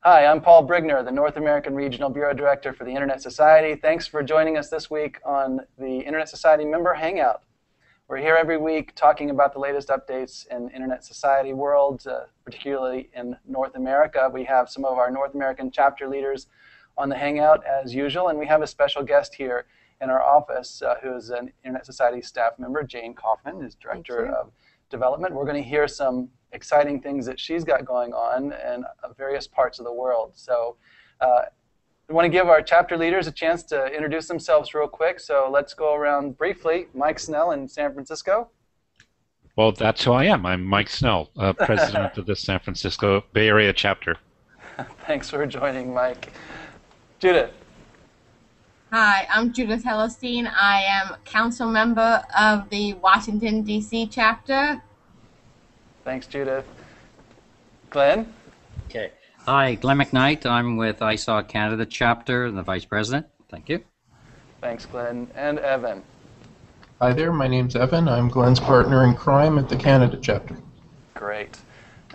Hi, I'm Paul Brigner, the North American Regional Bureau Director for the Internet Society. Thanks for joining us this week on the Internet Society member Hangout. We're here every week talking about the latest updates in Internet Society world, particularly in North America. We have some of our North American chapter leaders on the Hangout as usual, and we have a special guest here in our office who is an Internet Society staff member, Jane Coffin, is Director of Development. We're going to hear some exciting things that she's got going on in various parts of the world. So we want to give our chapter leaders a chance to introduce themselves real quick. So let's go around briefly. Mike Snell in San Francisco. Well, that's who I am. I'm Mike Snell, president of the San Francisco Bay Area chapter. Thanks for joining, Mike. Judith. Hi, I'm Judith Hellestein. I am council member of the Washington, D.C. chapter. Thanks, Judith. Glenn? Okay. Hi, Glenn McKnight. I'm with ISOC Canada chapter, the vice president. Thank you. Thanks, Glenn. And Evan. Hi there, my name's Evan. I'm Glenn's partner in crime at the Canada chapter. Great.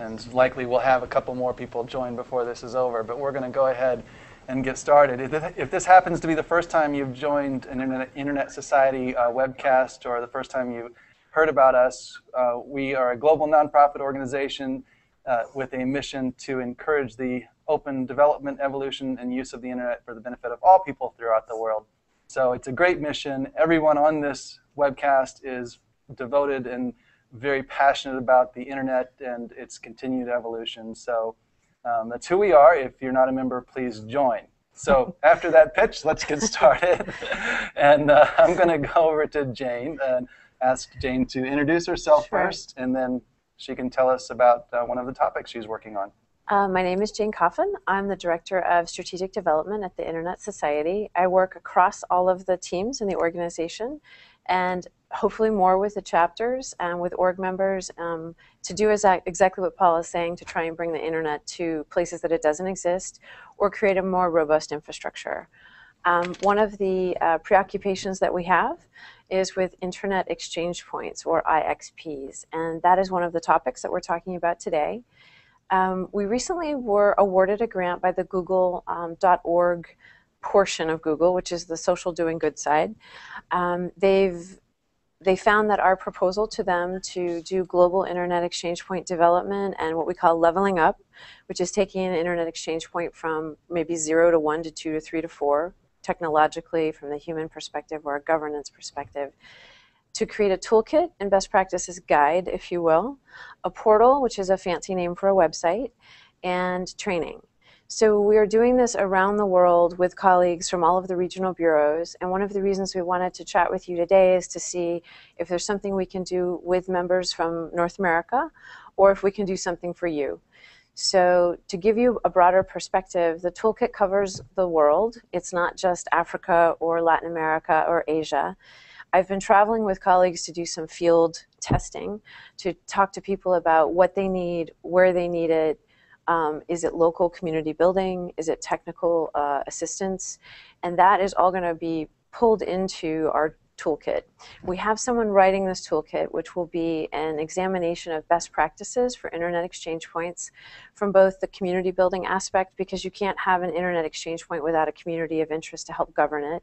And likely we'll have a couple more people join before this is over, but we're going to go ahead and get started. If this happens to be the first time you've joined an Internet Society webcast or the first time you heard about us, we are a global nonprofit organization with a mission to encourage the open development, evolution, and use of the internet for the benefit of all people throughout the world. So it's a great mission. Everyone on this webcast is devoted and very passionate about the internet and its continued evolution. So that's who we are. If you're not a member, please join. So after that pitch, let's get started. And I'm going to go over to Jane and ask Jane to introduce herself first, and then she can tell us about one of the topics she's working on. My name is Jane Coffin. I'm the Director of Strategic Development at the Internet Society. I work across all of the teams in the organization, and hopefully more with the chapters and with org members to do exactly what Paul is saying, to try and bring the internet to places that it doesn't exist or create a more robust infrastructure. One of the preoccupations that we have is with Internet Exchange Points, or IXPs, and that is one of the topics that we're talking about today. We recently were awarded a grant by the Google.org portion of Google, which is the social doing good side. They found that our proposal to them to do global Internet Exchange Point development and what we call leveling up, which is taking an Internet Exchange Point from maybe 0 to 1 to 2 to 3 to 4, technologically from the human perspective or a governance perspective, to create a toolkit and best practices guide, if you will, a portal, which is a fancy name for a website, and training. So we are doing this around the world with colleagues from all of the regional bureaus, and one of the reasons we wanted to chat with you today is to see if there's something we can do with members from North America, or if we can do something for you. So to give you a broader perspective, the toolkit covers the world. It's not just Africa or Latin America or Asia. I've been traveling with colleagues to do some field testing, to talk to people about what they need, where they need it. Is it local community building? Is it technical assistance? And that is all going to be pulled into our toolkit. We have someone writing this toolkit, which will be an examination of best practices for Internet Exchange Points from both the community building aspect, because you can't have an Internet Exchange Point without a community of interest to help govern it.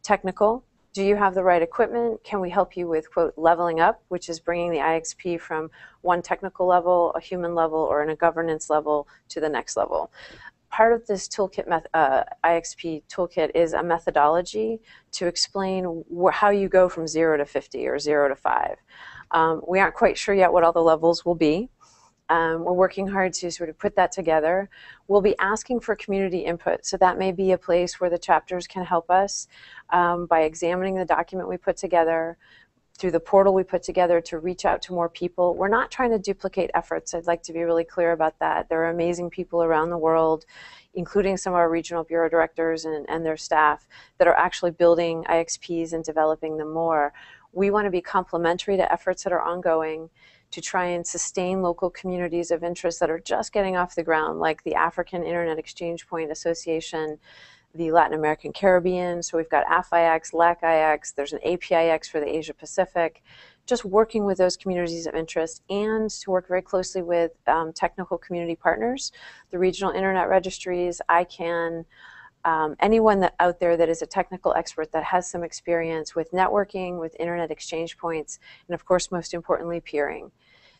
Technical. Do you have the right equipment? Can we help you with, quote, leveling up, which is bringing the IXP from one technical level, a human level, or in a governance level to the next level? Part of this toolkit, IXP toolkit, is a methodology to explain how you go from 0 to 50 or 0 to 5. We aren't quite sure yet what all the levels will be. We're working hard to sort of put that together. We'll be asking for community input, so that may be a place where the chapters can help us by examining the document we put together, through the portal we put together to reach out to more people. We're not trying to duplicate efforts. I'd like to be really clear about that. There are amazing people around the world, including some of our regional bureau directors and their staff, that are actually building IXPs and developing them more. We want to be complementary to efforts that are ongoing to try and sustain local communities of interest that are just getting off the ground, like the African Internet Exchange Point Association, the Latin American Caribbean. So we've got AFIX, LACIX, there's an APIX for the Asia Pacific, just working with those communities of interest and to work very closely with technical community partners, the regional internet registries, ICANN, anyone out there that is a technical expert that has some experience with networking, with internet exchange points, and of course, most importantly, peering.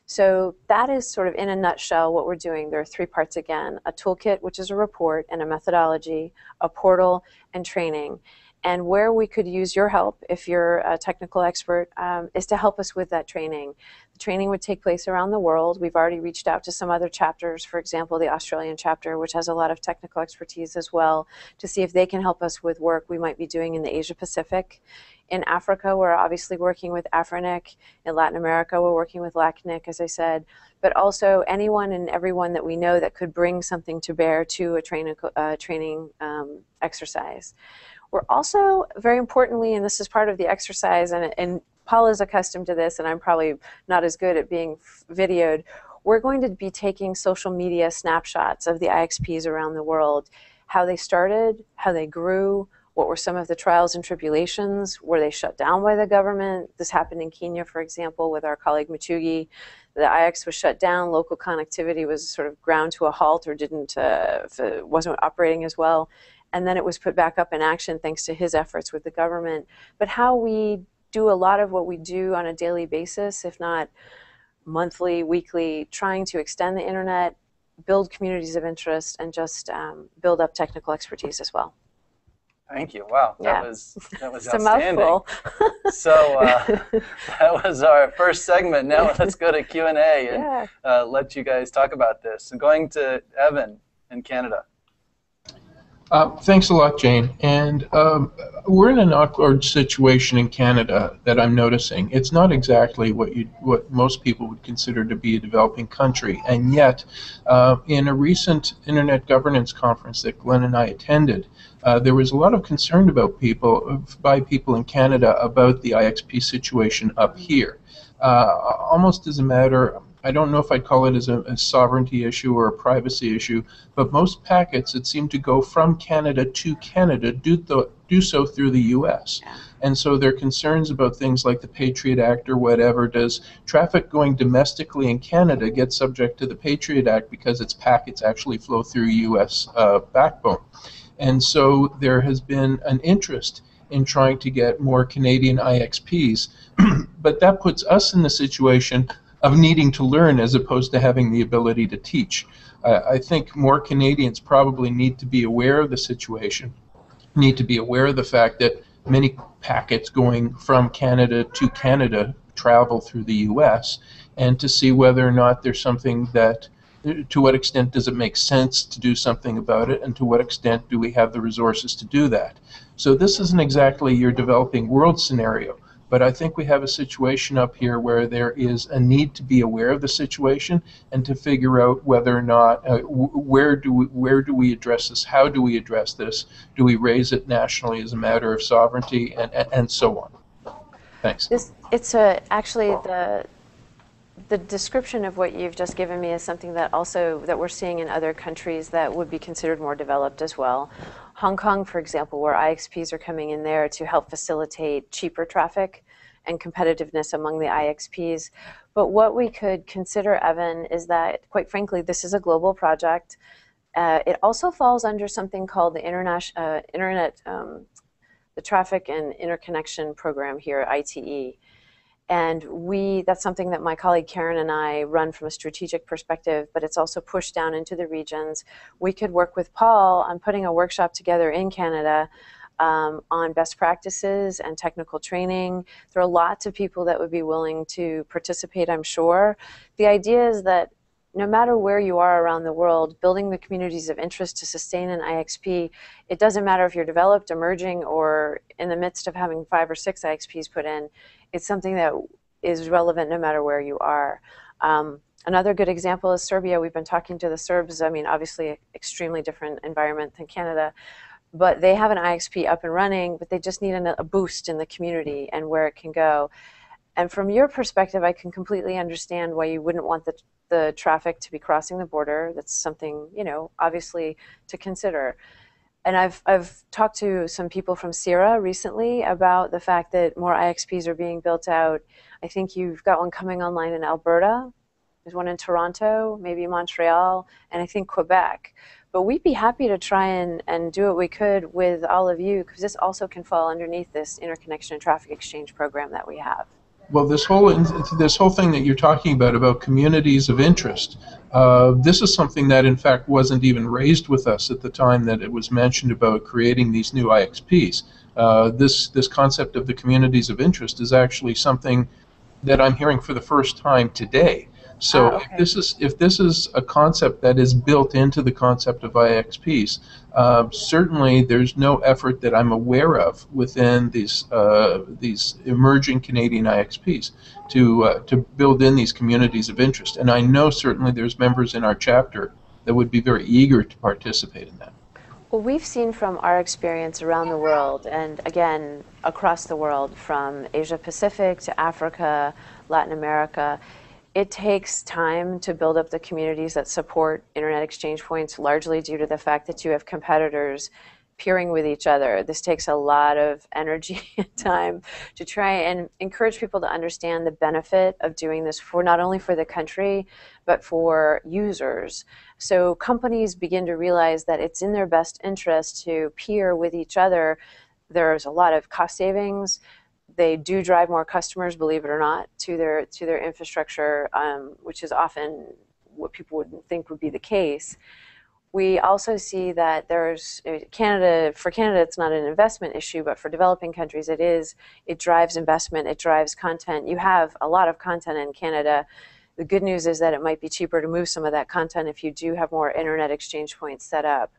So that is sort of in a nutshell what we're doing. There are 3 parts again: a toolkit, which is a report and a methodology, a portal, and training. And where we could use your help, if you're a technical expert, is to help us with that training. The training would take place around the world. We've already reached out to some other chapters, for example, the Australian chapter, which has a lot of technical expertise as well, to see if they can help us with work we might be doing in the Asia Pacific. In Africa, we're obviously working with AFRINIC. In Latin America, we're working with LACNIC, as I said. But also anyone and everyone that we know that could bring something to bear to a training exercise. We're also, very importantly, and this is part of the exercise, and Paul is accustomed to this, and I'm probably not as good at being videoed, we're going to be taking social media snapshots of the IXPs around the world, how they started, how they grew, what were some of the trials and tribulations, were they shut down by the government? This happened in Kenya, for example, with our colleague Machugi. The IX was shut down, local connectivity was sort of ground to a halt or wasn't operating as well. And then it was put back up in action thanks to his efforts with the government. But how we do a lot of what we do on a daily basis, if not monthly, weekly, trying to extend the internet, build communities of interest, and just build up technical expertise as well. Thank you. Wow, Yeah. that was It's a outstanding. mouthful. So that was our first segment. Now let's go to Q&A and Yeah. let you guys talk about this. I'm going to Evan in Canada. Thanks a lot, Jane. And we're in an awkward situation in Canada that I'm noticing. It's not exactly what most people would consider to be a developing country, and yet in a recent Internet governance conference that Glenn and I attended, there was a lot of concern by people in Canada about the IXP situation up here. Almost as a matter, I don't know if I'd call it as a sovereignty issue or a privacy issue, but most packets that seem to go from Canada to Canada do so through the U.S. And so there are concerns about things like the Patriot Act or whatever. Does traffic going domestically in Canada get subject to the Patriot Act because its packets actually flow through U.S. backbone? And so there has been an interest in trying to get more Canadian IXPs, but that puts us in the situation of needing to learn as opposed to having the ability to teach. I think more Canadians probably need to be aware of the situation, need to be aware of the fact that many packets going from Canada to Canada travel through the U.S., and to see whether or not there's something that, to what extent does it make sense to do something about it, and to what extent do we have the resources to do that. So this isn't exactly your developing world scenario, but I think we have a situation up here where there is a need to be aware of the situation and to figure out whether or not, where do we address this, how do we address this, do we raise it nationally as a matter of sovereignty, and so on. Thanks. Actually, the description of what you've just given me is something that we're seeing in other countries that would be considered more developed as well. Hong Kong, for example, where IXPs are coming in there to help facilitate cheaper traffic and competitiveness among the IXPs. But what we could consider, Evan, is that, quite frankly, this is a global project. It also falls under something called the the Traffic and Interconnection Program here, ITE. And that's something that my colleague Karen and I run from a strategic perspective, but it's also pushed down into the regions. We could work with Paul on putting a workshop together in Canada on best practices and technical training. There are lots of people that would be willing to participate, I'm sure. The idea is that no matter where you are around the world, building the communities of interest to sustain an IXP, it doesn't matter if you're developed, emerging, or in the midst of having 5 or 6 IXPs put in. It's something that is relevant no matter where you are. Another good example is Serbia. We've been talking to the Serbs. I mean, obviously, extremely different environment than Canada, but they have an IXP up and running, but they just need a boost in the community and where it can go. And from your perspective, I can completely understand why you wouldn't want the traffic to be crossing the border. That's something, obviously to consider. And I've talked to some people from CIRA recently about the fact that more IXPs are being built out. I think you've got one coming online in Alberta. There's one in Toronto, maybe Montreal, and I think Quebec. But we'd be happy to try and do what we could with all of you, because this also can fall underneath this interconnection and traffic exchange program that we have. Well, this whole thing that you're talking about communities of interest, this is something that in fact wasn't even raised with us at the time that it was mentioned about creating these new IXPs. This concept of the communities of interest is actually something that I'm hearing for the first time today. So okay. if this is a concept that is built into the concept of IXPs, certainly there's no effort that I'm aware of within these emerging Canadian IXPs to build in these communities of interest. And I know certainly there's members in our chapter that would be very eager to participate in that. Well, we've seen from our experience around the world, and again, across the world, from Asia Pacific to Africa, Latin America, it takes time to build up the communities that support internet exchange points, largely due to the fact that you have competitors peering with each other. This takes a lot of energy and time to try and encourage people to understand the benefit of doing this for not only for the country, but for users. So companies begin to realize that it's in their best interest to peer with each other. There's a lot of cost savings. They do drive more customers, believe it or not, to their infrastructure, which is often what people would think would be the case. We also see that there's Canada. For Canada, it's not an investment issue, but for developing countries, it is. It drives investment. It drives content. You have a lot of content in Canada. The good news is that it might be cheaper to move some of that content if you do have more internet exchange points set up.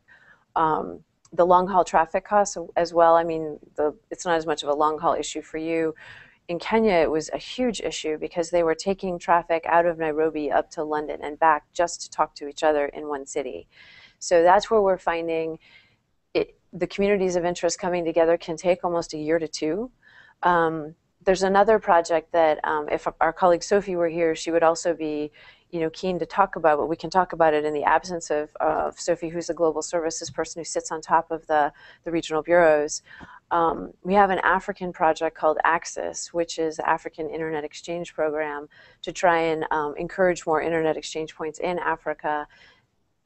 The long-haul traffic costs as well. I mean, it's not as much of a long-haul issue for you. In Kenya, it was a huge issue because they were taking traffic out of Nairobi up to London and back just to talk to each other in one city. So that's where we're finding the communities of interest coming together can take almost a year to two. There's another project that if our colleague Sophie were here, she would also be keen to talk about, but we can talk about it in the absence of Sophie, who's the global services person who sits on top of the regional bureaus. We have an African project called Axis, which is the African Internet Exchange Program, to try and encourage more internet exchange points in Africa,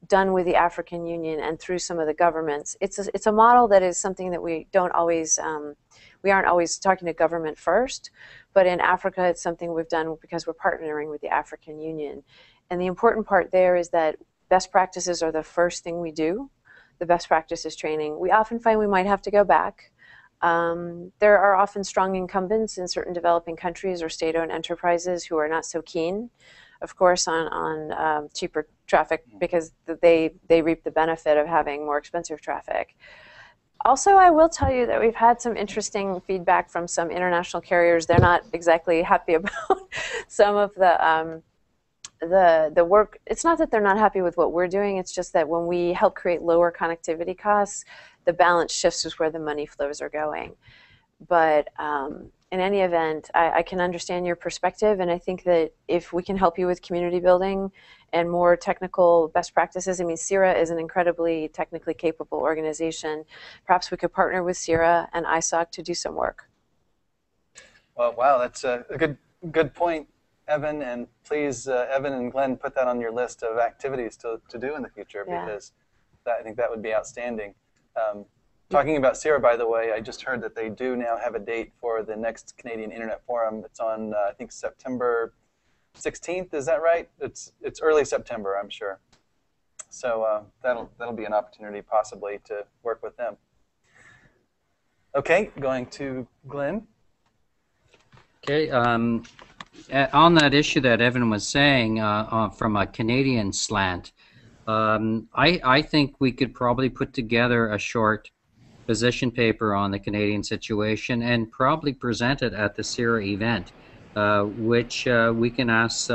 done with the African Union and through some of the governments. It's a model that is something that we aren't always talking to government first, but in Africa it's something we've done because we're partnering with the African Union. And the important part there is that best practices are the first thing we do. The best practices training. We often find we might have to go back. There are often strong incumbents in certain developing countries or state-owned enterprises who are not so keen, of course, on cheaper traffic because they reap the benefit of having more expensive traffic. Also, I will tell you that we've had some interesting feedback from some international carriers. They're not exactly happy about some of the work. It's not that they're not happy with what we're doing. It's just that when we help create lower connectivity costs, the balance shifts with where the money flows are going. But in any event, I can understand your perspective, and I think that if we can help you with community building and more technical best practices, I mean, CIRA is an incredibly technically capable organization. Perhaps we could partner with CIRA and ISOC to do some work. Well, wow, that's a good point, Evan, and please, Evan and Glenn, put that on your list of activities to do in the future, because I think that would be outstanding. Talking about CIRA, by the way, I just heard that they do now have a date for the next Canadian Internet Forum. It's on, I think, September 16th. Is that right? It's early September, I'm sure. So that'll be an opportunity possibly to work with them. Okay, going to Glenn. Okay. On that issue that Evan was saying, from a Canadian slant, I think we could probably put together a short position paper on the Canadian situation and probably present it at the CIRA event, which we can ask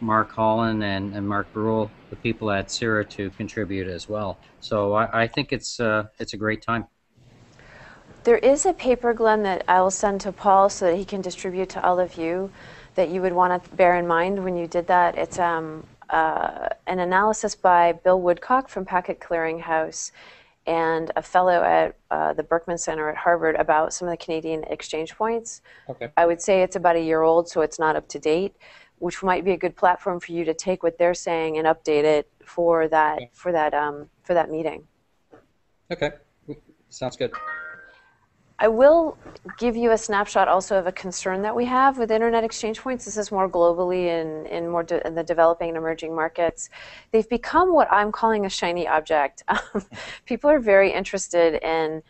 Mark Holland and Mark Brule, the people at CIRA, to contribute as well. So I think it's a great time. There is a paper, Glenn, that I will send to Paul so that he can distribute to all of you that you would want to bear in mind when you did that. It's an analysis by Bill Woodcock from Packet Clearinghouse. and a fellow at the Berkman Center at Harvard about some of the Canadian exchange points. Okay. I would say it's about a year old, so it's not up to date, which might be a good platform for you to take what they're saying and update it for that meeting. Okay. Sounds good. I will give you a snapshot also of a concern that we have with internet exchange points. This is more globally in the developing and emerging markets. They've become what I'm calling a shiny object. People are very interested in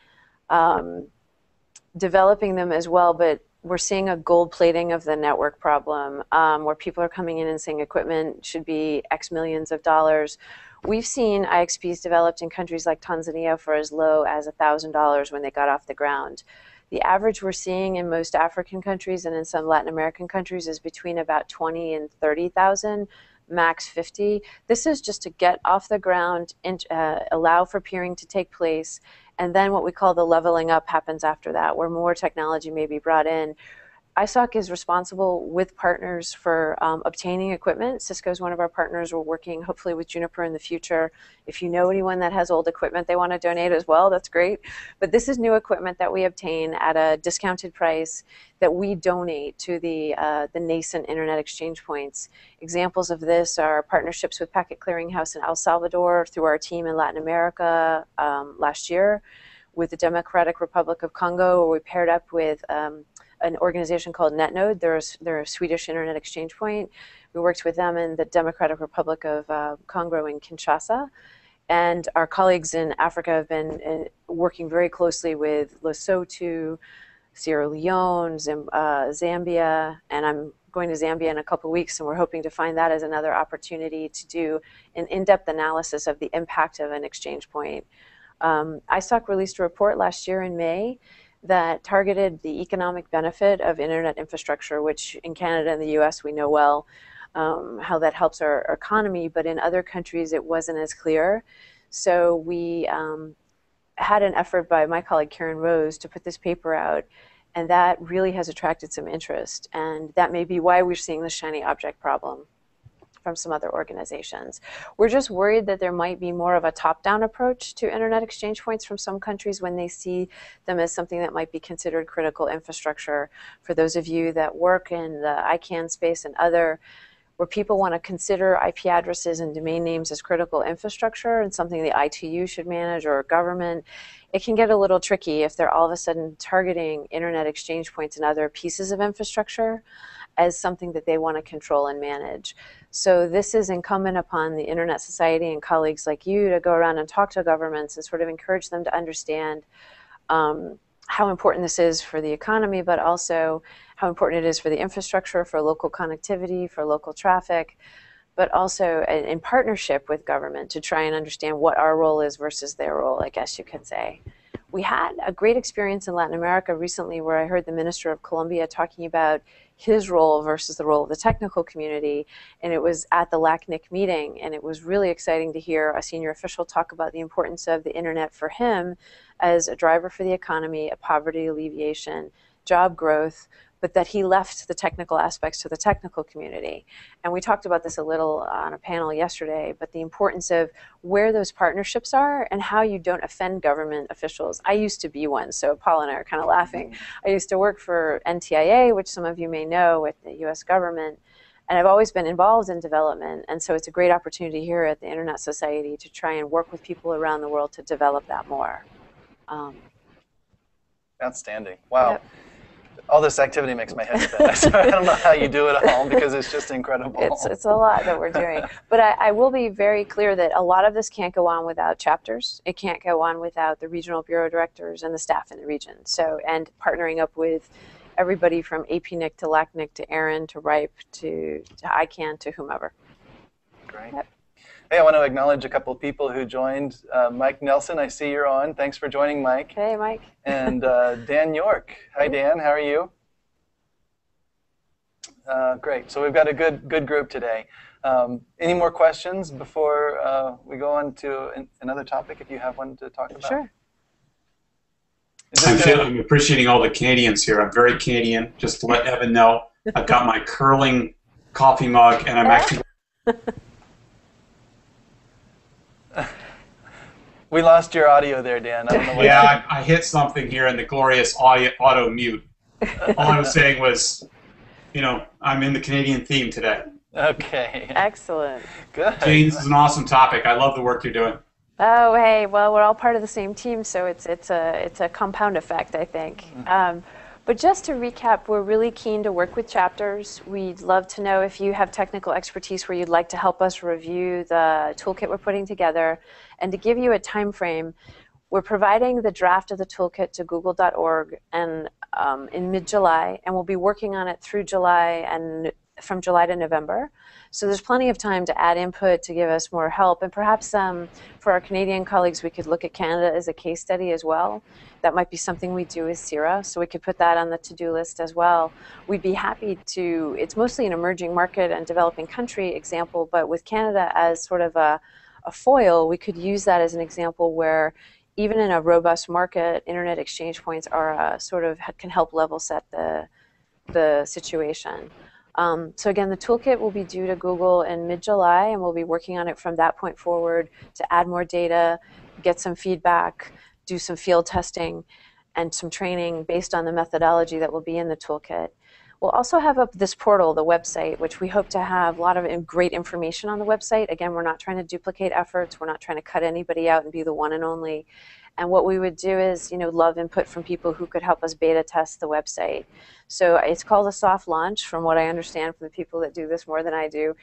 developing them as well, but we're seeing a gold plating of the network problem, where people are coming in and saying equipment should be X millions of dollars. We've seen IXPs developed in countries like Tanzania for as low as $1,000 when they got off the ground. The average we're seeing in most African countries and in some Latin American countries is between about 20 and 30,000, max 50. This is just to get off the ground, allow for peering to take place, and then what we call the leveling up happens after that, where more technology may be brought in. ISOC is responsible with partners for obtaining equipment. Cisco is one of our partners. We're working hopefully with Juniper in the future. If you know anyone that has old equipment they want to donate as well, that's great. But this is new equipment that we obtain at a discounted price that we donate to the nascent internet exchange points. Examples of this are partnerships with Packet Clearinghouse in El Salvador through our team in Latin America last year, with the Democratic Republic of Congo, where we paired up with an organization called NetNode. They're a Swedish internet exchange point. We worked with them in the Democratic Republic of Congo in Kinshasa. And our colleagues in Africa have been working very closely with Lesotho, Sierra Leone, Zambia, and I'm going to Zambia in a couple of weeks, and we're hoping to find that as another opportunity to do an in-depth analysis of the impact of an exchange point. ISOC released a report last year in May that targeted the economic benefit of internet infrastructure, which in Canada and the US we know well how that helps our economy, but in other countries it wasn't as clear. So we had an effort by my colleague Karen Rose to put this paper out, and that really has attracted some interest, and that may be why we're seeing the shiny object problem from some other organizations. We're just worried that there might be more of a top-down approach to internet exchange points from some countries when they see them as something that might be considered critical infrastructure. For those of you that work in the ICANN space and other, where people want to consider IP addresses and domain names as critical infrastructure and something the ITU should manage or government, it can get a little tricky if they're all of a sudden targeting internet exchange points and other pieces of infrastructure as something that they want to control and manage. So this is incumbent upon the Internet Society and colleagues like you to go around and talk to governments and sort of encourage them to understand how important this is for the economy, but also how important it is for the infrastructure, for local connectivity, for local traffic, but also in partnership with government to try and understand what our role is versus their role, I guess you could say. We had a great experience in Latin America recently where I heard the Minister of Colombia talking about his role versus the role of the technical community, and it was at the LACNIC meeting, and it was really exciting to hear a senior official talk about the importance of the internet for him as a driver for the economy, a poverty alleviation, job growth, but that he left the technical aspects to the technical community. And we talked about this a little on a panel yesterday, but the importance of where those partnerships are and how you don't offend government officials. I used to be one, so Paul and I are kind of laughing. I used to work for NTIA, which some of you may know, with the US government, and I've always been involved in development, and so it's a great opportunity here at the Internet Society to try and work with people around the world to develop that more. Outstanding. Wow. Yep. All this activity makes my head spin. So I don't know how you do it all because it's just incredible. It's a lot that we're doing. But I will be very clear that a lot of this can't go on without chapters. It can't go on without the regional bureau directors and the staff in the region. So, and partnering up with everybody from APNIC to LACNIC to ARIN to RIPE to ICANN to whomever. Great. Yep. Hey, I want to acknowledge a couple of people who joined. Mike Nelson, I see you're on. Thanks for joining, Mike. Hey, Mike. And Dan York. Hi, Dan. How are you? Great. So we've got a good group today. Any more questions before we go on to another topic, if you have one to talk about? Sure. I'm appreciating all the Canadians here. I'm very Canadian, just to let Evan know. I've got my curling coffee mug, and I'm actually... We lost your audio there, Dan. I don't know what Yeah, I hit something here in the glorious auto mute. All I was saying was, I'm in the Canadian theme today. Okay. Excellent. Good. Jane, this is an awesome topic. I love the work you're doing. Oh, hey, well, we're all part of the same team, so it's a compound effect, I think. But just to recap, we're really keen to work with chapters. We'd love to know if you have technical expertise where you'd like to help us review the toolkit we're putting together. And to give you a time frame, we're providing the draft of the toolkit to google.org and in mid-July, and we'll be working on it through July and from July to November. So there's plenty of time to add input, to give us more help, and perhaps for our Canadian colleagues, we could look at Canada as a case study as well. That might be something we do with CIRA, so we could put that on the to-do list as well. We'd be happy to, it's mostly an emerging market and developing country example, but with Canada as sort of a foil, we could use that as an example where even in a robust market, internet exchange points are can help level set the situation. So again, the toolkit will be due to Google in mid-July, and we'll be working on it from that point forward to add more data, get some feedback, do some field testing, and some training based on the methodology that will be in the toolkit. We'll also have up this portal, the website, which we hope to have a lot of great information on the website. Again, we're not trying to duplicate efforts. We're not trying to cut anybody out and be the one and only. And what we would do is, love input from people who could help us beta test the website. So it's called a soft launch, from what I understand from the people that do this more than I do,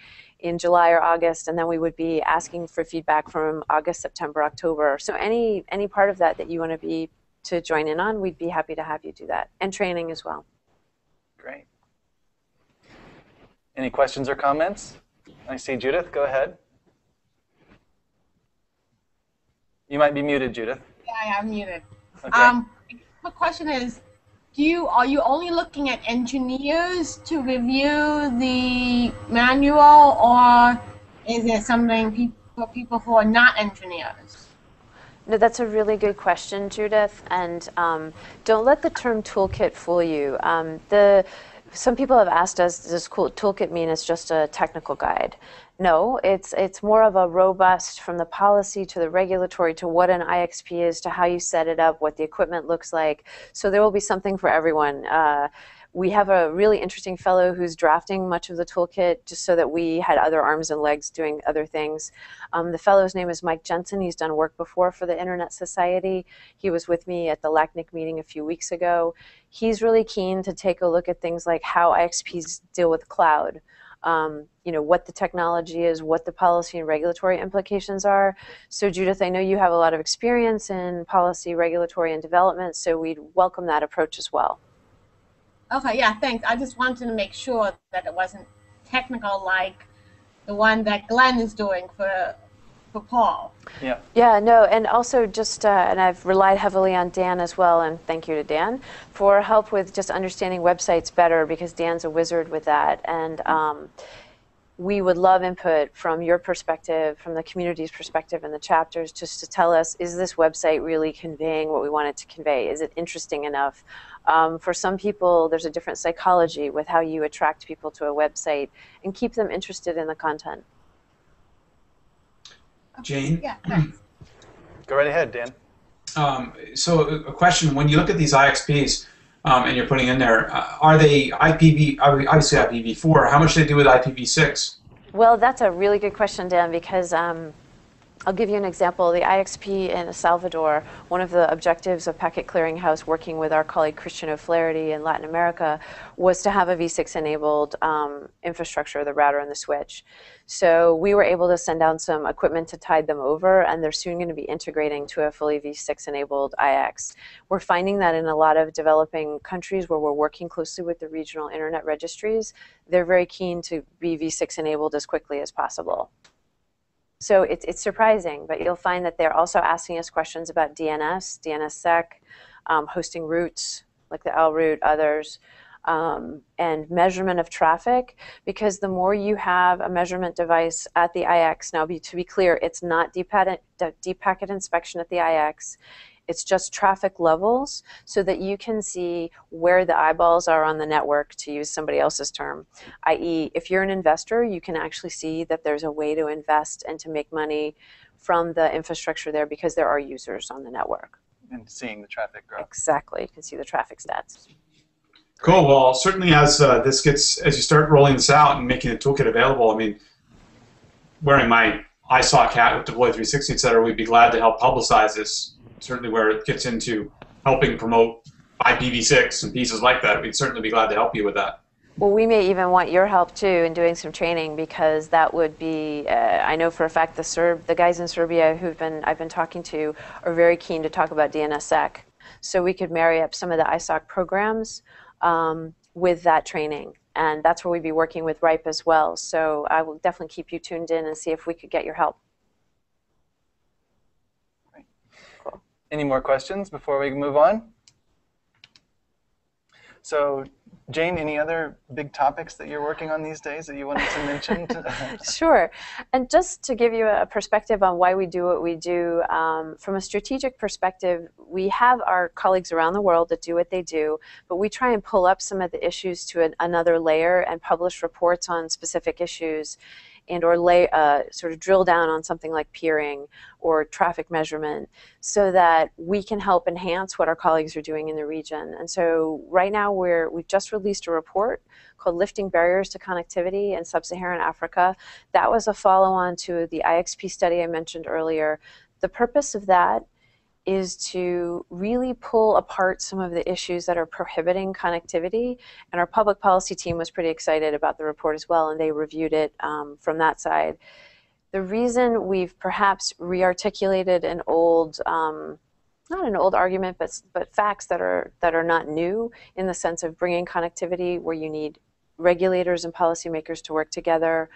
in July or August, and then we would be asking for feedback from August, September, October. So any part of that you want to join in on, we'd be happy to have you do that, and training as well. Great. Any questions or comments? I see Judith. Go ahead. You might be muted, Judith. Yeah, I'm muted. Okay. My question is, are you only looking at engineers to review the manual, or is it something for people who are not engineers? No, that's a really good question, Judith, and don't let the term toolkit fool you. Some people have asked us, does toolkit mean it's just a technical guide? No, it's more of a robust, from the policy to the regulatory to what an IXP is, to how you set it up, what the equipment looks like. So there will be something for everyone. We have a really interesting fellow who's drafting much of the toolkit just so that we had other arms and legs doing other things. The fellow's name is Mike Jensen. He's done work before for the Internet Society. He was with me at the LACNIC meeting a few weeks ago. He's really keen to take a look at things like how IXPs deal with cloud, what the technology is, what the policy and regulatory implications are. So Judith, I know you have a lot of experience in policy, regulatory, and development, so we'd welcome that approach as well. Okay, yeah, thanks. I just wanted to make sure that it wasn't technical like the one that Glenn is doing for Paul. Yeah. Yeah, no, and also just, and I've relied heavily on Dan as well, and thank you to Dan for help with just understanding websites better, because Dan's a wizard with that. And we would love input from your perspective, from the community's perspective and the chapters, just to tell us, is this website really conveying what we want it to convey? Is it interesting enough? For some people, there's a different psychology with how you attract people to a website and keep them interested in the content. Jane? Yeah, thanks. Go right ahead, Dan. So a question, when you look at these IXPs and you're putting in there, are they obviously IPv4, how much do they do with IPv6? Well, that's a really good question, Dan, because I'll give you an example. The IXP in El Salvador, one of the objectives of Packet Clearinghouse, working with our colleague Christian O'Flaherty in Latin America, was to have a v6-enabled infrastructure, the router and the switch. So we were able to send down some equipment to tide them over, and they're soon going to be integrating to a fully v6-enabled IX. We're finding that in a lot of developing countries where we're working closely with the regional internet registries, they're very keen to be v6-enabled as quickly as possible. So it's surprising, but you'll find that they're also asking us questions about DNS, DNSSEC, hosting routes like the L route, others, and measurement of traffic, because the more you have a measurement device at the IX, now to be clear, it's not deep packet inspection at the IX. It's just traffic levels, so that you can see where the eyeballs are on the network, to use somebody else's term, i.e. if you're an investor, you can actually see that there's a way to invest and to make money from the infrastructure there because there are users on the network. And seeing the traffic grow. Exactly. You can see the traffic stats. Cool. Well, certainly as as you start rolling this out and making the toolkit available, I mean, wearing my ISOC hat with Deploy 360, et cetera, we'd be glad to help publicize this. Certainly where it gets into helping promote IPv6 and pieces like that, we'd certainly be glad to help you with that. Well, we may even want your help too in doing some training, because that would be, I know for a fact the guys in Serbia I've been talking to are very keen to talk about DNSSEC. So we could marry up some of the ISOC programs with that training. And that's where we'd be working with RIPE as well. So I will definitely keep you tuned in and see if we could get your help. Cool. Any more questions before we move on? So, Jane, any other big topics that you're working on these days that you wanted to mention? Sure. And just to give you a perspective on why we do what we do, from a strategic perspective, we have our colleagues around the world that do what they do, but we try and pull up some of the issues to another layer and publish reports on specific issues, and or sort of drill down on something like peering or traffic measurement, so that we can help enhance what our colleagues are doing in the region. And so right now we've just released a report called Lifting Barriers to Connectivity in Sub-Saharan Africa. That was a follow-on to the IXP study I mentioned earlier. The purpose of that is to really pull apart some of the issues that are prohibiting connectivity. And our public policy team was pretty excited about the report as well, and they reviewed it from that side. The reason we've perhaps re-articulated an old, not an old argument, but facts that are not new, in the sense of bringing connectivity where you need regulators and policymakers to work together,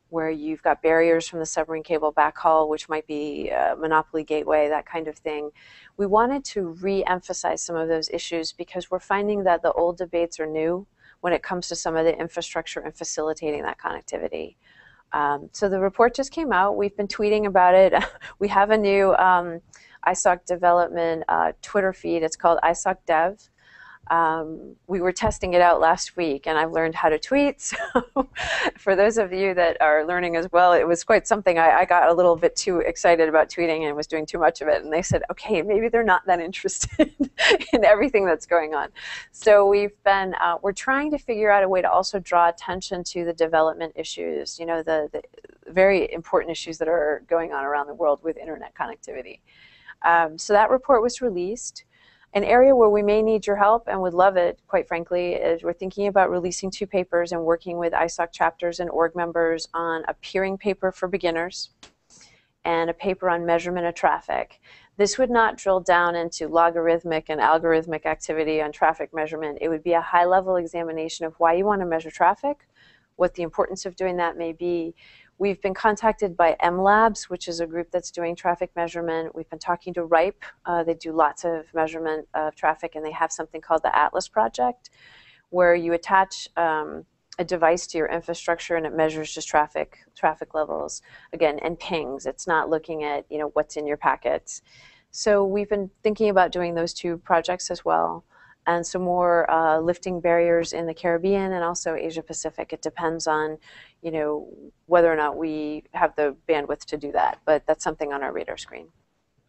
where you've got barriers from the submarine cable backhaul, which might be a monopoly gateway, that kind of thing. We wanted to re-emphasize some of those issues because we're finding that the old debates are new when it comes to some of the infrastructure and facilitating that connectivity. So the report just came out. We've been tweeting about it. We have a new ISOC development Twitter feed. It's called ISOC Dev. We were testing it out last week, and I've learned how to tweet. So for those of you that are learning as well, it was quite something. I got a little bit too excited about tweeting and was doing too much of it. And they said, okay, maybe they're not that interested in everything that's going on. So we're trying to figure out a way to also draw attention to the development issues, you know, the very important issues that are going on around the world with internet connectivity. So that report was released. An area where we may need your help and would love it, quite frankly, is we're thinking about releasing 2 papers and working with ISOC chapters and org members on a peering paper for beginners and a paper on measurement of traffic. This would not drill down into logarithmic and algorithmic activity on traffic measurement. It would be a high-level examination of why you want to measure traffic, what the importance of doing that may be. We've been contacted by MLabs, which is a group that's doing traffic measurement. We've been talking to RIPE. They do lots of measurement of traffic, and they have something called the Atlas Project, where you attach a device to your infrastructure and it measures just traffic levels, again, and pings. It's not looking at, you know, what's in your packets. So we've been thinking about doing those 2 projects as well, and some more lifting barriers in the Caribbean and also Asia Pacific. It depends on, you know, whether or not we have the bandwidth to do that, but that's something on our radar screen.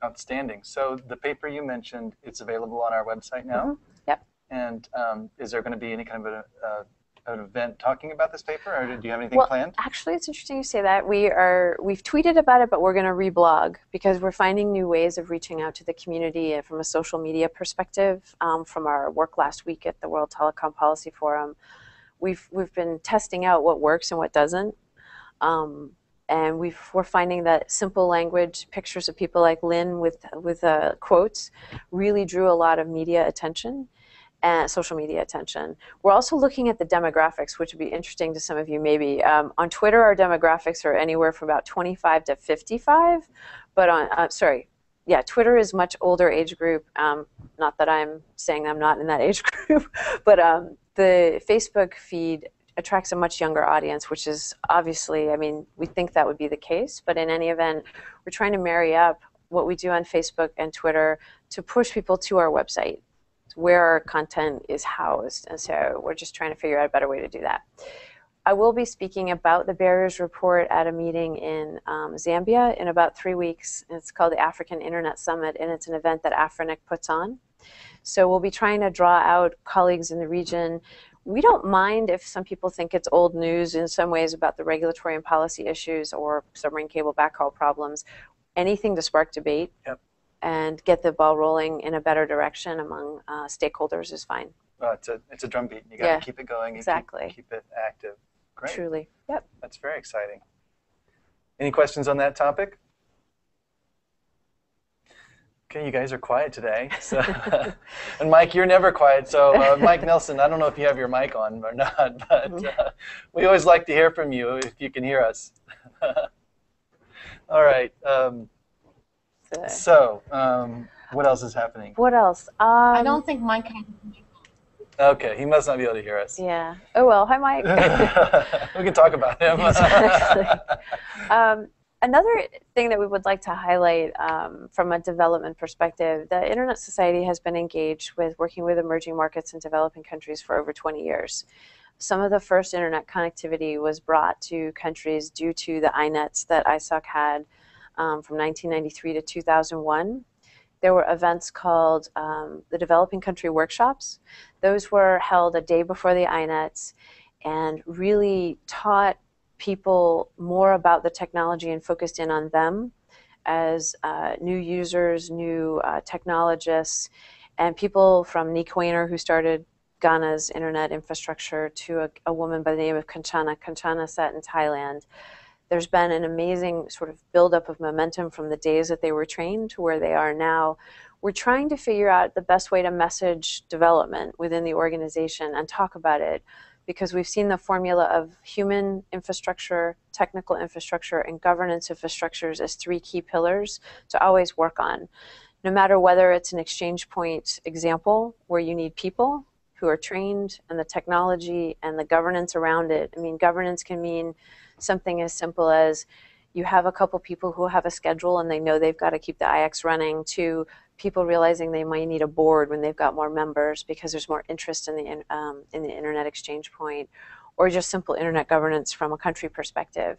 Outstanding. So the paper you mentioned, it's available on our website now. Mm-hmm. Yep. And is there going to be any kind of an event talking about this paper, or do you have anything planned? Actually, it's interesting you say that. We've tweeted about it, but we're going to reblog because we're finding new ways of reaching out to the community from a social media perspective. From our work last week at the World Telecom Policy Forum, we've been testing out what works and what doesn't. And we're finding that simple language, pictures of people like Lynn with quotes, really drew a lot of media attention and social media attention. We're also looking at the demographics, which would be interesting to some of you maybe. On Twitter, our demographics are anywhere from about 25 to 55, but Twitter is much older age group. Not that I'm saying I'm not in that age group, but the Facebook feed attracts a much younger audience, which is obviously, I mean, we think that would be the case, but in any event, we're trying to marry up what we do on Facebook and Twitter to push people to our website, where our content is housed. And so we're just trying to figure out a better way to do that. I will be speaking about the barriers report at a meeting in Zambia in about 3 weeks. It's called the African Internet Summit, and it's an event that Afrinic puts on. So we'll be trying to draw out colleagues in the region. We don't mind if some people think it's old news in some ways about the regulatory and policy issues or submarine cable backhaul problems. Anything to spark debate and get the ball rolling in a better direction among stakeholders is fine. It's a drumbeat. You got to keep it going. Exactly. Keep it active. Great. Truly. Yep. That's very exciting. Any questions on that topic? Okay, you guys are quiet today. So, and Mike, you're never quiet. So Mike Nelson, I don't know if you have your mic on or not, but we always like to hear from you if you can hear us. All right. What else is happening? What else? I don't think Mike has. Okay, he must not be able to hear us. Yeah. Oh well. Hi, Mike. We can talk about him. Another thing that we would like to highlight from a development perspective, the Internet Society has been engaged with working with emerging markets and developing countries for over 20 years. Some of the first internet connectivity was brought to countries due to the INETs that ISOC had from 1993 to 2001. There were events called the Developing Country Workshops. Those were held a day before the INETs and really taught people more about the technology and focused in on them as new users, new technologists, and people from Nick Wainer, who started Ghana's internet infrastructure, to a woman by the name of Kanchana. Kanchana sat in Thailand. There's been an amazing sort of buildup of momentum from the days that they were trained to where they are now. We're trying to figure out the best way to message development within the organization and talk about it, because we've seen the formula of human infrastructure, technical infrastructure, and governance infrastructures as 3 key pillars to always work on. No matter whether it's an exchange point example where you need people who are trained and the technology and the governance around it. I mean, governance can mean something as simple as you have a couple people who have a schedule and they know they've got to keep the IX running, to people realizing they might need a board when they've got more members because there's more interest in the internet exchange point, or just simple internet governance from a country perspective.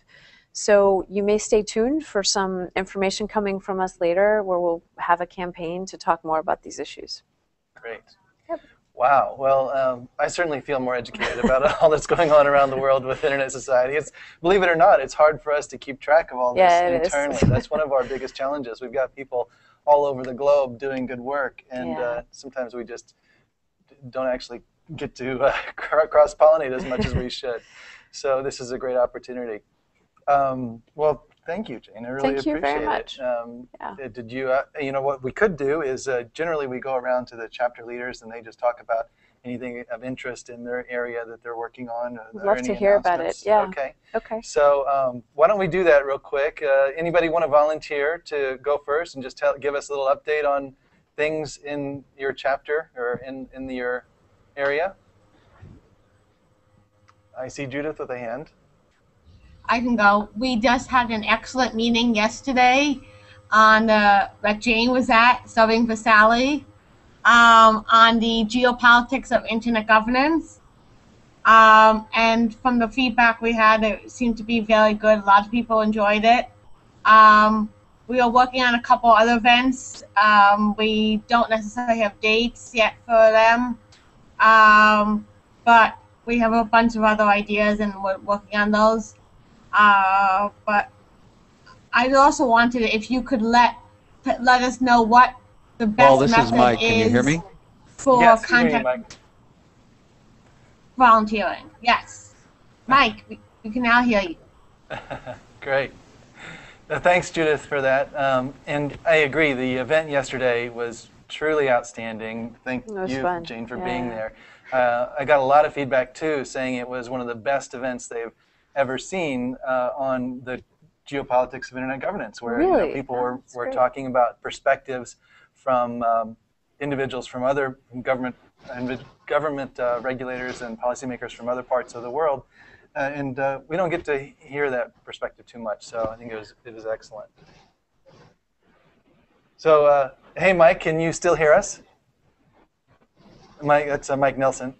So you may stay tuned for some information coming from us later where we'll have a campaign to talk more about these issues. Great. Yep. Wow. Well, I certainly feel more educated about all that's going on around the world with Internet Society. It's, believe it or not, it's hard for us to keep track of all this internally. That's one of our biggest challenges. We've got people all over the globe doing good work, and sometimes we just don't actually get to cross-pollinate as much as we should. So this is a great opportunity. Well, thank you, Jane. I really appreciate it. Thank you very much. Did you, you know, what we could do is generally we go around to the chapter leaders and they just talk about anything of interest in their area that they're working on. I'd love to hear about it. Yeah. Okay. Okay. So why don't we do that real quick? Anybody want to volunteer to go first and just give us a little update on things in your chapter or in your area? I see Judith with a hand. I can go. We just had an excellent meeting yesterday on that Jane was at, Subbing for Sally, on the geopolitics of internet governance. And from the feedback we had, it seemed to be very good. A lot of people enjoyed it. We are working on a couple other events. We don't necessarily have dates yet for them, but we have a bunch of other ideas and we're working on those. But I also wanted, if you could let us know what the best this method is Mike. Can you hear me? For Yes, contact volunteering. Yes, Mike, we can now hear you. Great. Thanks, Judith, for that. And I agree. The event yesterday was truly outstanding. Thank you, fun. Jane, for being there. I got a lot of feedback too, saying it was one of the best events they've ever seen on the geopolitics of internet governance, where Really? you know, people were talking about perspectives from individuals from other government regulators and policymakers from other parts of the world, and we don't get to hear that perspective too much. So I think it was excellent. So hey, Mike, can you still hear us? Mike, that's Mike Nelson.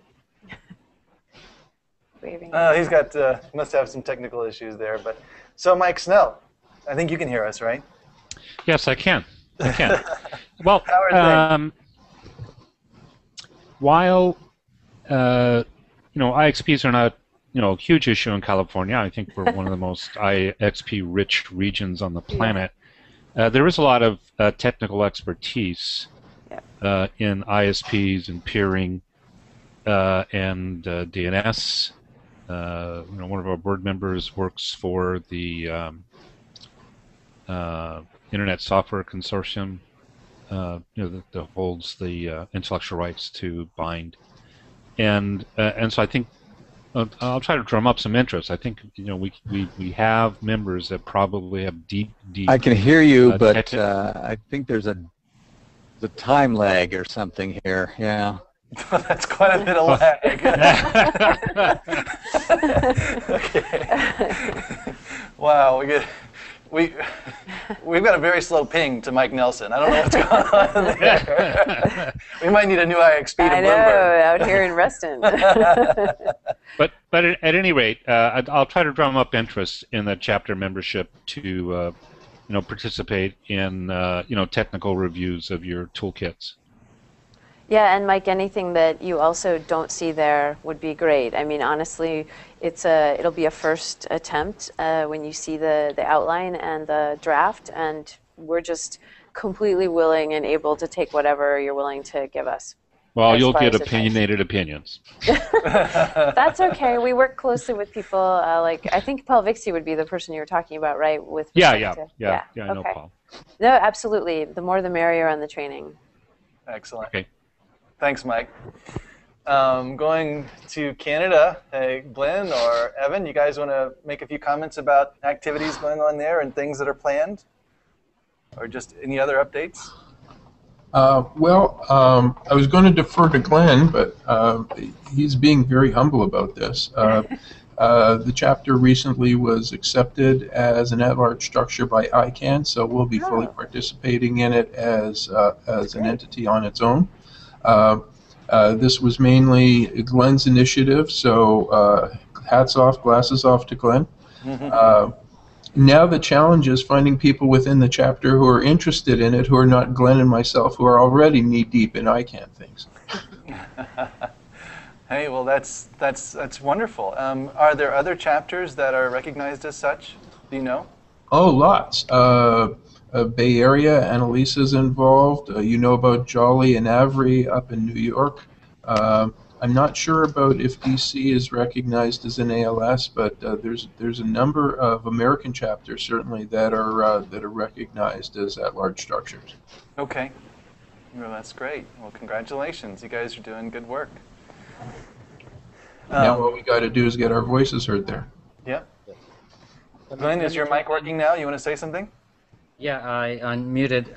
waving. He's got must have some technical issues there. But so, Mike Snell, I think you can hear us, right? Yes, I can. I can. Well, How are things? while IXPs are not a huge issue in California, I think we're one of the most IXP-rich regions on the planet. There is a lot of technical expertise in ISPs and peering and DNS. One of our board members works for the Internet Software Consortium, that holds the intellectual rights to bind, and so I think I'll try to drum up some interest. I think we have members that probably have deep. I can hear you, but I think there's a time lag or something here. Yeah. That's quite a bit of lag. Okay. Wow, we've got a very slow ping to Mike Nelson. I don't know what's going on there. We might need a new IXP to I know, Bloomberg. out here in Reston. But at any rate, I'll try to drum up interest in the chapter membership to participate in technical reviews of your toolkits. Yeah, and Mike, anything that you also don't see there would be great. I mean, honestly, it'll be a first attempt when you see the outline and the draft, and we're just completely willing and able to take whatever you're willing to give us. Well, you'll get opinionated opinions. That's okay. We work closely with people. I think Paul Vixie would be the person you were talking about, right? Yeah, I know Paul. No, absolutely. The more the merrier on the training. Excellent. Okay. Thanks, Mike. Going to Canada, Glenn or Evan, you guys want to make a few comments about activities going on there and things that are planned? Or just any other updates? I was going to defer to Glenn, but he's being very humble about this. The chapter recently was accepted as an at-large structure by ICANN, so we'll be fully participating in it as an entity on its own. This was mainly Glenn's initiative, so hats off, glasses off to Glenn. Now the challenge is finding people within the chapter who are interested in it, who are not Glenn and myself, who are already knee-deep in ICANN things. Hey, well, that's wonderful. Are there other chapters that are recognized as such? Do you know? Oh, lots. Bay Area, Annalisa's involved. You know about Jolly and Avery up in New York. I'm not sure about if DC is recognized as an ALS, but there's a number of American chapters certainly that are recognized as at-large structures. Okay, well, that's great. Well, congratulations, you guys are doing good work. Now what we got to do is get our voices heard there. Yeah. Glenn, is your mic working now? You want to say something? Yeah, I unmuted.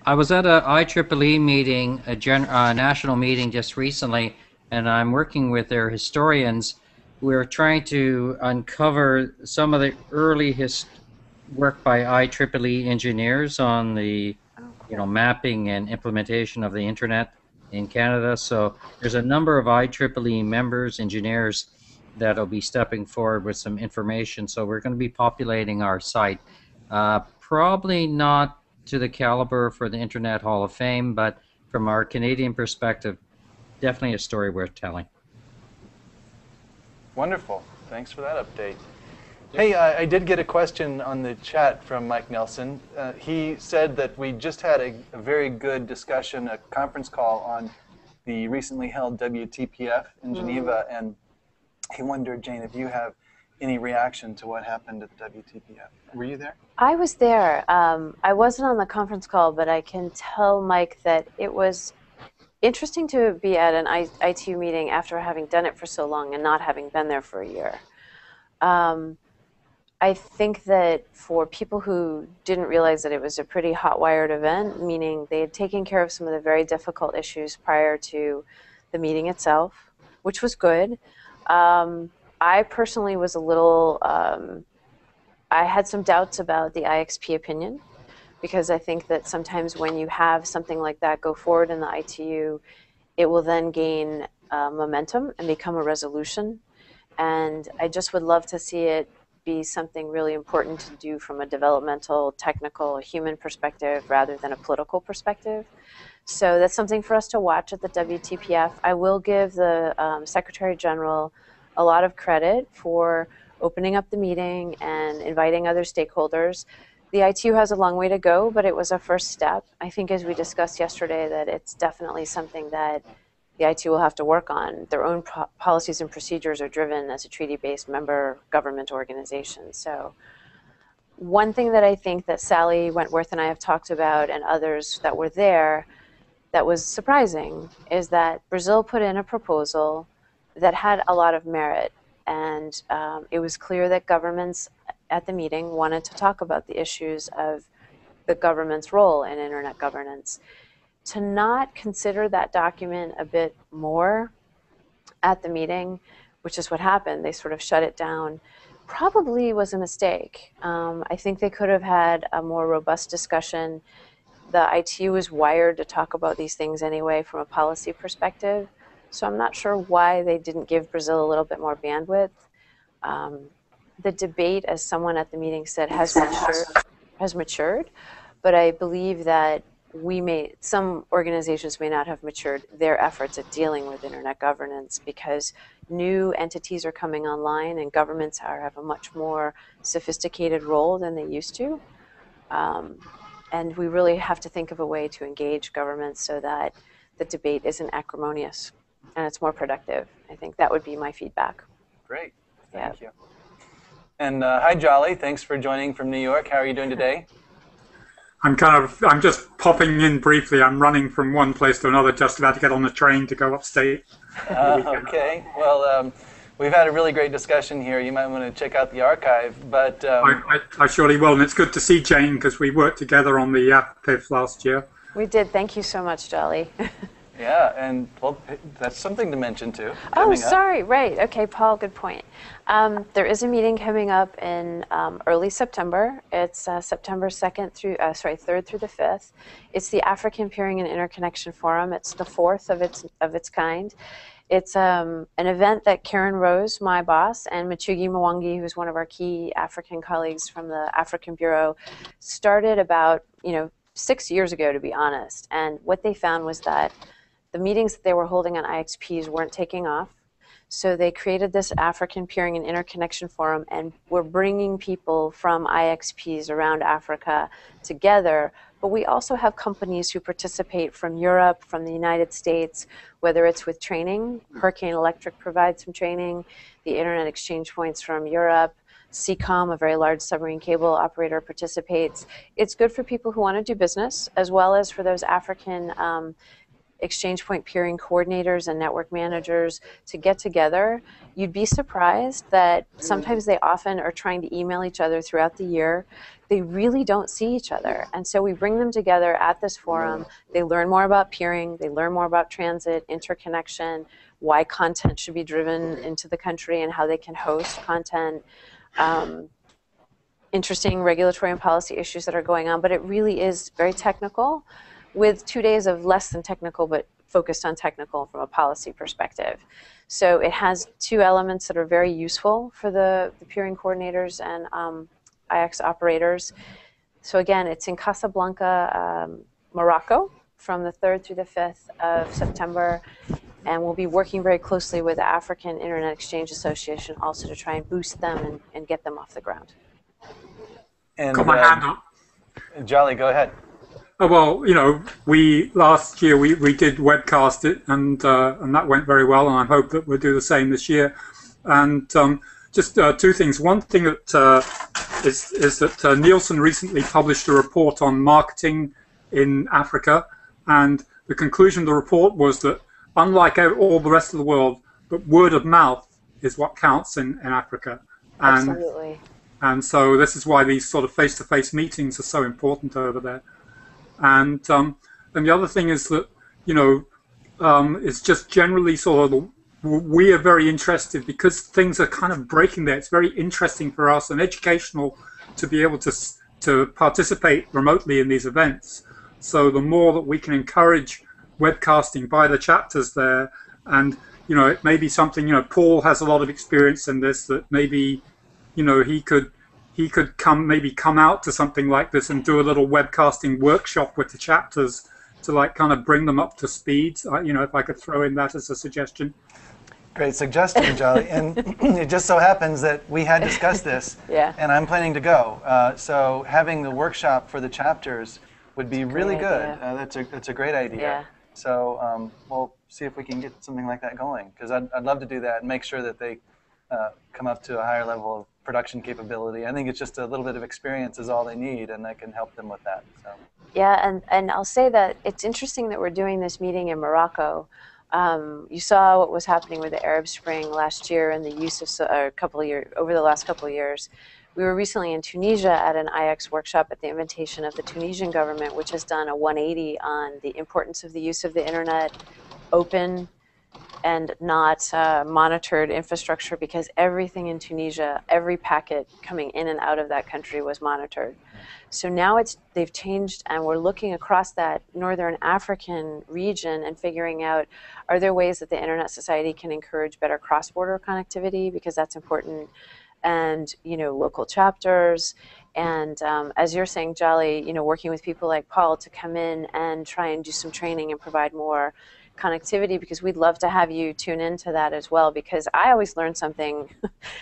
I was at a IEEE meeting, a national meeting just recently, and I'm working with their historians. We're trying to uncover some of the early work by IEEE engineers on the mapping and implementation of the internet in Canada. So there's a number of IEEE members, engineers, that'll be stepping forward with some information. So we're going to be populating our site. Probably not to the caliber for the Internet Hall of Fame, but from our Canadian perspective, definitely a story worth telling. Wonderful. Thanks for that update. Hey, I did get a question on the chat from Mike Nelson. He said that we just had a very good discussion, a conference call on the recently held WTPF in Geneva, and he wondered, Jane, if you have any reaction to what happened at the WTPF. Were you there? I was there. I wasn't on the conference call, but I can tell Mike that it was interesting to be at an ITU meeting after having done it for so long and not having been there for a year. I think that for people who didn't realize that it was a pretty hot-wired event, meaning they had taken care of some of the very difficult issues prior to the meeting itself, which was good. I personally was a little, I had some doubts about the IXP opinion, because I think that sometimes when you have something like that go forward in the ITU, it will then gain momentum and become a resolution. And I just would love to see it be something really important to do from a developmental, technical, human perspective rather than a political perspective. So that's something for us to watch at the WTPF. I will give the Secretary General a lot of credit for opening up the meeting and inviting other stakeholders. The ITU has a long way to go, but it was a first step. I think as we discussed yesterday that it's definitely something that the ITU will have to work on. Their own policies and procedures are driven as a treaty-based member government organization. So one thing that I think that Sally Wentworth and I have talked about and others that were there that was surprising is that Brazil put in a proposal that had a lot of merit. And it was clear that governments at the meeting wanted to talk about the issues of the government's role in internet governance. To not consider that document a bit more at the meeting, which is what happened, they sort of shut it down, probably was a mistake. I think they could have had a more robust discussion. The ITU is wired to talk about these things anyway from a policy perspective. So I'm not sure why they didn't give Brazil a little bit more bandwidth. The debate, as someone at the meeting said, has matured, but I believe that some organizations may not have matured their efforts at dealing with internet governance because new entities are coming online and governments have a much more sophisticated role than they used to. And we really have to think of a way to engage governments so that the debate isn't acrimonious and it's more productive. I think that would be my feedback. Great, thank you. And hi, Jolly. Thanks for joining from New York. How are you doing today? I'm just popping in briefly. I'm running from one place to another, just about to get on the train to go upstate. Okay. Well, we've had a really great discussion here. You might want to check out the archive. But I surely will. And it's good to see Jane because we worked together on the PIF last year. We did. Thank you so much, Jolly. Yeah, and well, that's something to mention too. Oh, sorry. Right. Okay, Paul, good point. There is a meeting coming up in early September. It's September 3rd through the 5th. It's the African Peering and Interconnection Forum. It's the fourth of its kind. It's an event that Karen Rose, my boss, and Machugi Mwangi, who's one of our key African colleagues from the African Bureau, started about 6 years ago, to be honest. And what they found was that the meetings that they were holding on IXPs weren't taking off. So they created this African Peering and Interconnection Forum, and we're bringing people from IXPs around Africa together. But we also have companies who participate from Europe, from the United States, whether it's with training. Hurricane Electric provides some training. The Internet Exchange Points from Europe. CCOM, a very large submarine cable operator, participates. It's good for people who want to do business, as well as for those African exchange point peering coordinators and network managers to get together. You'd be surprised that sometimes they often are trying to email each other throughout the year. They really don't see each other. And so we bring them together at this forum. They learn more about peering. They learn more about transit, interconnection, why content should be driven into the country and how they can host content. Interesting regulatory and policy issues that are going on, but it really is very technical, with 2 days of less than technical, but focused on technical from a policy perspective. So it has two elements that are very useful for the peering coordinators and IX operators. So again, it's in Casablanca, Morocco, from the 3rd through the 5th of September. And we'll be working very closely with the African Internet Exchange Association also to try and boost them and get them off the ground. And got my hand up. Jolly, go ahead. Oh, well, last year we did webcast it, and that went very well, and I hope that we'll do the same this year. And just two things. One thing that is that Nielsen recently published a report on marketing in Africa, and the conclusion of the report was that unlike all the rest of the world, that word of mouth is what counts in Africa. And, absolutely. And so this is why these sort of face-to-face meetings are so important over there. And the other thing is that, it's just generally sort of, we are very interested because things are kind of breaking there. It's very interesting for us and educational to be able to participate remotely in these events. So the more that we can encourage webcasting by the chapters there and you know, it may be something, you know, Paul has a lot of experience in this, that maybe, you know, he could come out to something like this and do a little webcasting workshop with the chapters to like kind of bring them up to speed. You know, if I could throw in that as a suggestion. Great suggestion, Jolly. And it just so happens that we had discussed this, Yeah. and I'm planning to go. So having the workshop for the chapters would be really good. That's a great idea. Yeah. So we'll see if we can get something like that going, because I'd love to do that and make sure that they come up to a higher level of production capability. I think it's just a little bit of experience is all they need, and I can help them with that. So. Yeah, and I'll say that it's interesting that we're doing this meeting in Morocco. You saw what was happening with the Arab Spring last year and the use of over the last couple of years. We were recently in Tunisia at an IX workshop at the invitation of the Tunisian government, which has done a 180 on the importance of the use of the internet, open and not monitored infrastructure, because everything in Tunisia, every packet coming in and out of that country was monitored. So now they've changed, and we're looking across that Northern African region and figuring out, are there ways that the Internet Society can encourage better cross-border connectivity, because that's important, and, you know, local chapters, and as you're saying, Jolly, you know, working with people like Paul to come in and try and do some training and provide more connectivity, because we'd love to have you tune into that as well, because I always learn something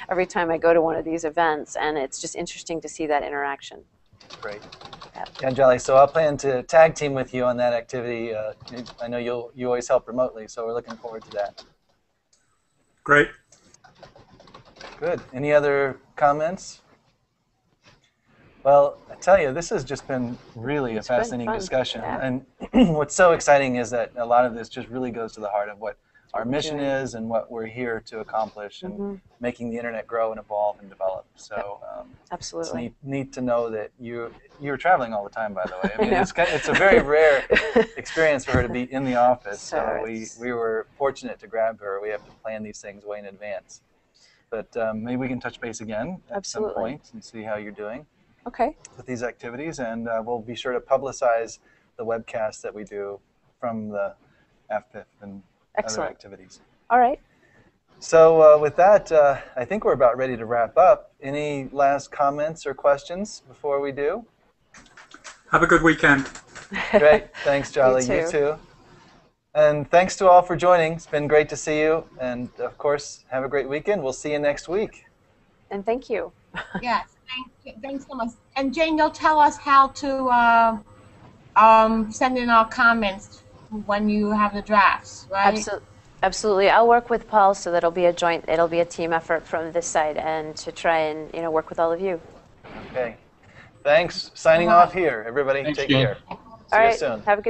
every time I go to one of these events, and it's just interesting to see that interaction. Great. Yeah, Jolly, so I'll plan to tag team with you on that activity. I know you always help remotely, so we're looking forward to that. Great. Good. Any other comments? Well, I tell you, this has just been really a fascinating discussion. Yeah. And what's so exciting is that a lot of this just really goes to the heart of what our mission is and what we're here to accomplish, and making the internet grow and evolve and develop. So absolutely, it's neat to know that you're traveling all the time, by the way. I mean, it's a very rare experience for her to be in the office. So we were fortunate to grab her. We have to plan these things way in advance. But maybe we can touch base again at some point and see how you're doing. Okay. With these activities, and we'll be sure to publicize the webcasts that we do from the AFPIF and other activities. All right. So with that, I think we're about ready to wrap up. Any last comments or questions before we do? Have a good weekend. Great. Thanks, Jolly. You too. And thanks to all for joining. It's been great to see you. And of course, have a great weekend. We'll see you next week. And thank you. Yes. Thanks so much. And Jane, you'll tell us how to send in our comments when you have the drafts, right? Absolutely. I'll work with Paul, so that'll be a team effort from this side, and to try and, you know, work with all of you. Okay. Thanks. Signing off here, everybody. Thanks, Take Jane. care. All See you right. soon. Have a good